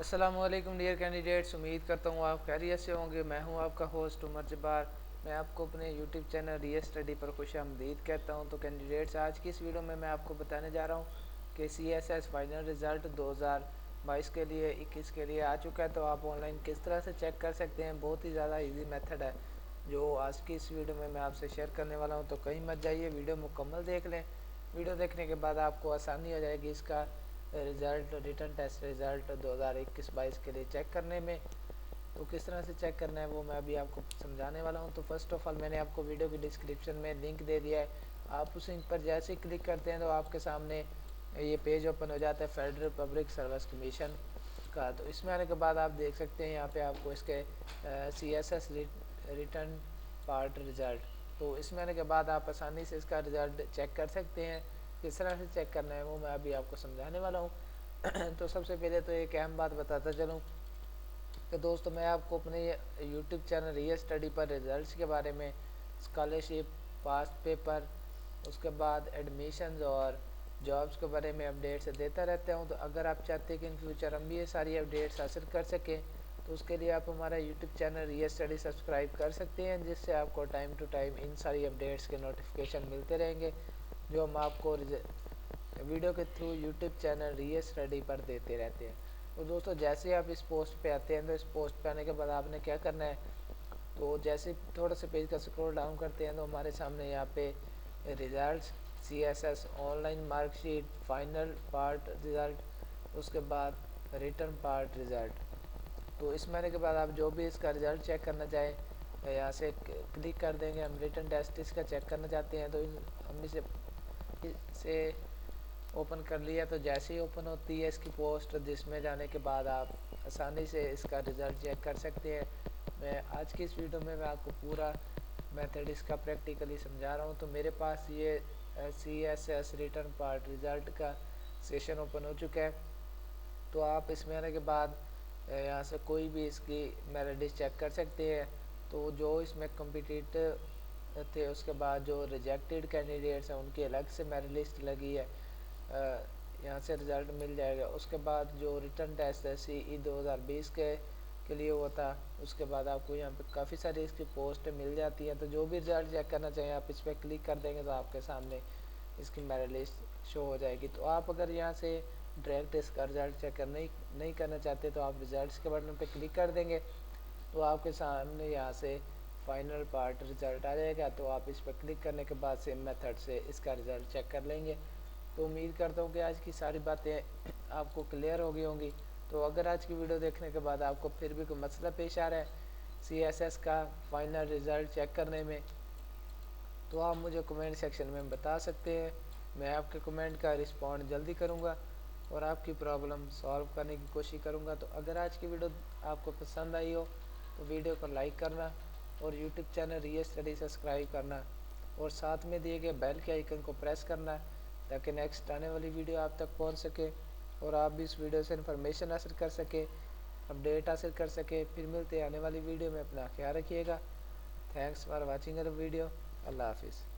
अस्सलामुअलैकुम dear candidates, उम्मीद करता हूँ आप खैरियत से होंगे। मैं हूँ आपका होस्ट उमर जब्बार। मैं आपको अपने यूट्यूब चैनल रियल स्टडी पर खुशामदीद कहता हूँ। तो कैंडिडेट्स, आज की इस वीडियो में मैं आपको बताने जा रहा हूँ कि CSS फाइनल रिज़ल्ट 2022 के लिए 21 के लिए आ चुका है। तो आप ऑनलाइन किस तरह से चेक कर सकते हैं। बहुत ही ज़्यादा ईजी मेथड है जो आज की इस वीडियो में मैं आपसे शेयर करने वाला हूँ। तो कहीं मत जाइए, वीडियो मुकम्मल देख लें। वीडियो देखने के बाद आपको आसानी हो जाएगी इसका रिज़ल्ट, रिटर्न टेस्ट रिज़ल्ट 2021-22 के लिए चेक करने में। तो किस तरह से चेक करना है वो मैं अभी आपको समझाने वाला हूँ। तो फर्स्ट ऑफ ऑल मैंने आपको वीडियो की डिस्क्रिप्शन में लिंक दे दिया है। आप उस लिंक पर जैसे ही क्लिक करते हैं तो आपके सामने ये पेज ओपन हो जाता है फेडरल पब्लिक सर्विस कमीशन का। तो इसमें आने के बाद आप देख सकते हैं यहाँ पे आपको इसके CSS रिटर्न पार्ट रिज़ल्ट। तो इसमें आने के बाद आप आसानी से इसका रिज़ल्ट चेक कर सकते हैं। किस तरह से चेक करना है वो मैं अभी आपको समझाने वाला हूँ। तो सबसे पहले तो एक अहम बात बताता चलूँ कि दोस्तों, मैं आपको अपने यूट्यूब चैनल रियल स्टडी पर रिजल्ट्स के बारे में, स्कॉलरशिप, पास्ट पेपर, उसके बाद एडमिशन्स और जॉब्स के बारे में अपडेट्स देता रहता हूँ। तो अगर आप चाहते हैं कि इन फ्यूचर हम भी ये सारी अपडेट्स हासिल कर सकें तो उसके लिए आप हमारा YouTube channel real study subscribe कर सकते हैं, जिससे आपको टाइम टू टाइम इन सारी अपडेट्स के नोटिफिकेशन मिलते रहेंगे जो हम आपको वीडियो के through YouTube channel real study पर देते रहते हैं। तो दोस्तों, जैसे ही आप इस पोस्ट पे आते हैं तो इस पोस्ट पे आने के बाद आपने क्या करना है, तो जैसे थोड़ा सा पेज का स्क्रॉल डाउन करते हैं तो हमारे सामने यहाँ पे results, CSS online marksheet, final part result, उसके बाद रिटर्न पार्ट रिज़ल्ट। तो इसमें आने के बाद आप जो भी इसका रिज़ल्ट चेक करना चाहें यहाँ से क्लिक कर देंगे। हम रिटर्न टेस्ट इसका चेक करना चाहते हैं तो हम इसे ओपन कर लिया। तो जैसे ही ओपन होती है इसकी पोस्ट, जिसमें जाने के बाद आप आसानी से इसका रिज़ल्ट चेक कर सकते हैं। मैं आज की इस वीडियो में मैं आपको पूरा मेथड इसका प्रैक्टिकली समझा रहा हूँ। तो मेरे पास ये CSS रिटर्न पार्ट रिज़ल्ट का सेशन ओपन हो चुका है। तो आप इसमें आने के बाद यहाँ से कोई भी इसकी मेरिट लिस्ट चेक कर सकते हैं। तो जो इसमें कम्पिटिटिव थे, उसके बाद जो रिजेक्टेड कैंडिडेट्स हैं उनकी अलग से मेरिट लिस्ट लगी है, यहाँ से रिज़ल्ट मिल जाएगा। उसके बाद जो रिटर्न टेस्ट है CE 2020 के लिए हुआ था, उसके बाद आपको यहाँ पे काफ़ी सारी इसकी पोस्ट मिल जाती हैं। तो जो भी रिज़ल्ट चेक करना चाहिए आप इस पर क्लिक कर देंगे तो आपके सामने इसकी मेरिट लिस्ट शो हो जाएगी। तो आप अगर यहाँ से डायरेक्ट इसका रिज़ल्ट चेक नहीं करना चाहते तो आप रिज़ल्ट्स के बटन पे क्लिक कर देंगे तो आपके सामने यहाँ से फाइनल पार्ट रिज़ल्ट आ जाएगा। तो आप इस पर क्लिक करने के बाद सेम मेथड से इसका रिज़ल्ट चेक कर लेंगे। तो उम्मीद करता हूँ कि आज की सारी बातें आपको क्लियर हो गई होंगी। तो अगर आज की वीडियो देखने के बाद आपको फिर भी कोई मसला पेश आ रहा है CSS का फाइनल रिज़ल्ट चेक करने में, तो आप मुझे कमेंट सेक्शन में बता सकते हैं। मैं आपके कमेंट का रिस्पॉन्ड जल्दी करूँगा और आपकी प्रॉब्लम सॉल्व करने की कोशिश करूँगा। तो अगर आज की वीडियो आपको पसंद आई हो तो वीडियो को लाइक करना और YouTube channel real study subscribe करना और साथ में दिए गए बेल के आइकन को प्रेस करना ताकि नेक्स्ट आने वाली वीडियो आप तक पहुंच सके और आप भी इस वीडियो से इन्फॉर्मेशन हासिल कर सके, अपडेट हासिल कर सके। फिर मिलते हैं आने वाली वीडियो में। अपना ख्याल रखिएगा। Thanks for watching the video. अल्लाह हाफिज़।